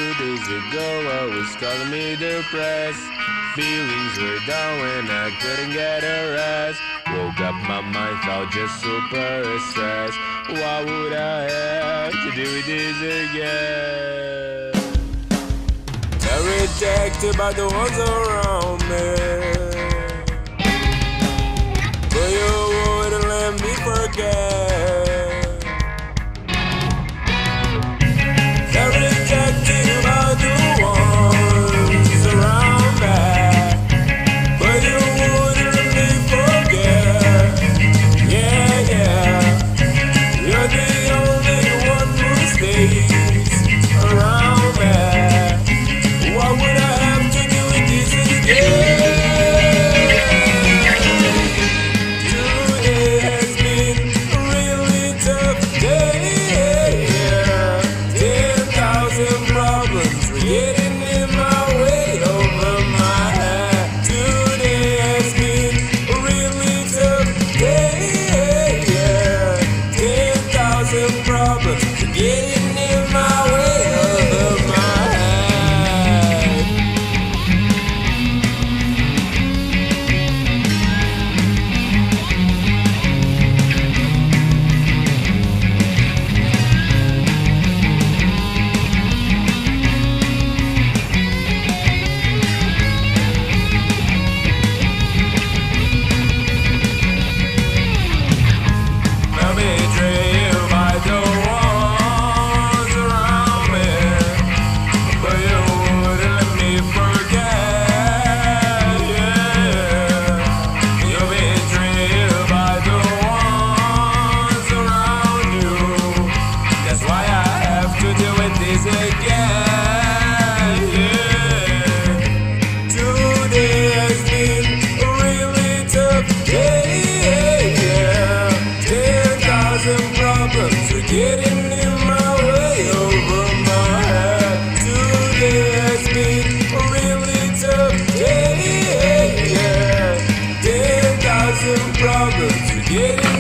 2 days ago I was calling me depressed. Feelings were down when I couldn't get a rest. Woke up, my mind felt just super stressed. Why would I have to do this again? I'm rejected by the ones around me, but you wouldn't let me forget. I'm rejected by the ones around me, but you wouldn't let me forget. Yeah, yeah, you're the only one who stays around me. Why would I have to do it this again? Today has been a really tough day. 10,000 problems were getting in my way over my head. Today has been a really tough day. 10,000 problems were getting in my way over my head. I'll be betrayed by the ones around me, but you wouldn't let me forget. Yeah, you'll be betrayed by the ones around you. That's why I have to do it this again. Yeah, today has been a really tough day. 10,000 problems are getting in my way over my head. Today has been a really tough day. 10,000 problems are getting